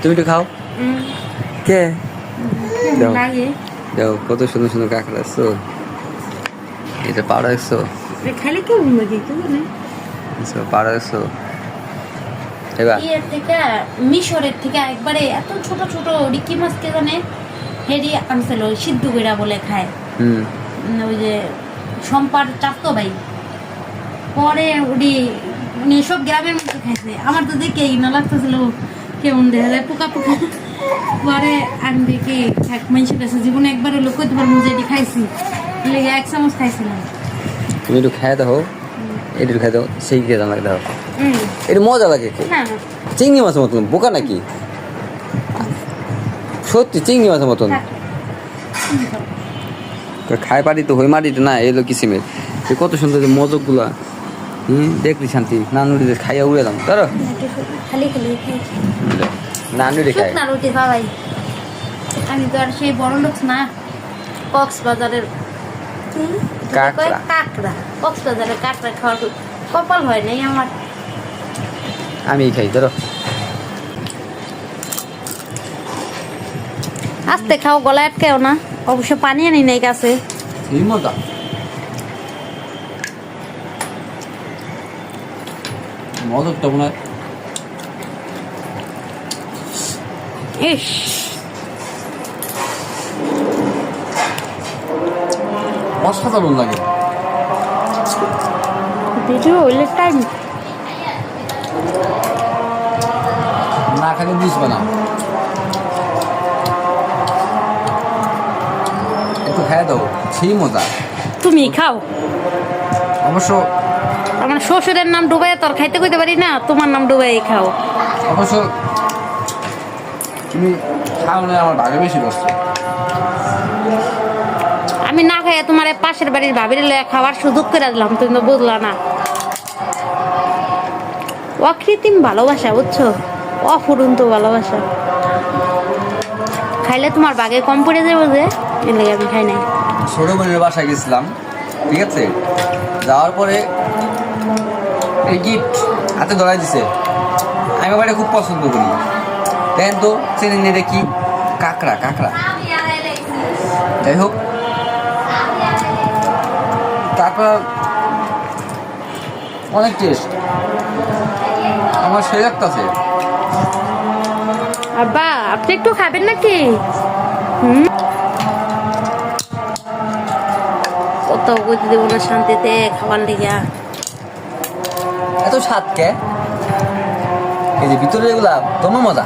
তুমি একটু খাও। কে দাও লাগে দাও, কত সুন্দর সুন্দর কাঁকড়া আসছো, এটা পাড়া আসছো, খাইলে কেমন লাগে কেউ না। পাড়া আসছো এবার। ইয়ের থেকে মিশরের থেকে একবারে এত ছোট ছোট রিকি মাছ কে জানে হেডি আনছিল সিদ্ধ কইরা বলে খায়। ওই যে সম্পার চাতো ভাই পরে ওডি মানে সব গ্রামের মধ্যে খাইছে। আমার তো দেখে না লাগতেছিল কেমন দেখা যায় পোকা পোকা। পরে আমি দেখি এক মানুষের কাছে জীবনে একবার হলো কইতে পারবো যে এটি খাইছি, লেগে 1 চামচ খাইছিলাম। তুমি একটু খাই দাও, একটু খাই দাও, সেই খেয়ে দাও দাও, এটা মজা লাগে। না চিংড়ি মাছের মতন, বোকা নাকি? সত্যি চিংড়ি মাছের মতন খাই পারি তো, হই মাটি তো না এলো কিসিমের। কত সুন্দর মজক গুলা, দেখলি শান্তি। নানুড়িতে খাইয়া উড়ে দাম ধরো, খালি খালি নানুড়ি খাই। শুকনা রুটি খাওয়াই। আমি তো আর সেই বড় লোক না। কক্সবাজারের কাঁকড়া। কাঁকড়া, কক্সবাজারের কাঁকড়া খাওয়ার কপাল হয় নাই আমার। আমি খাই ধরো। আস্তে খাও, গলায় আটকেও না। অবশ্য পানি আনি নাই কাছে। এই মজা মজকটা মনে হয় ইস অসাধারণ লাগে। ভিডিও হইলে টাইম না খালি বুঝবে না। একটু খাই দাও, সেই মজা। তুমি খাও। অবশ্য আমার শ্বশুরের নাম ডুবাই তোর খাইতে কইতে পারি না, তোমার নাম ডুবাই খাও। অবশ্য তুমি খাও না, আমার ভাগে বেশি কষ্ট। আমি না খাইয়া তোমার পাশের বাড়ির ভাবির লইয়া খাওয়ার সুযোগ করে দিলাম, তুমি তো বুঝলা না। অকৃত্রিম ভালোবাসা, বুঝছো? অফুরন্ত ভালোবাসা। খাইলে তোমার বাগে কম পড়ে যাবো যে, এর লেগে আমি খাই নাই। ছোট বোনের বাসায় গেছিলাম, ঠিক আছে? যাওয়ার পরে এই গিফট হাতে ধরাই দিছে। আমি বাড়ি খুব পছন্দ করি। দেখেন তো চেনে নিয়ে দেখি, কাঁকড়া কাঁকড়া। যাই হোক, কাঁকড়া অনেক টেস্ট, আমার সেই লাগতেছে। আব্বা আপনি একটু খাবেন নাকি? কত বুঝতে দেবো না শান্তিতে খাবার লেগা। এত স্বাদ কে? এই যে ভিতরে এগুলা তোমার মজা।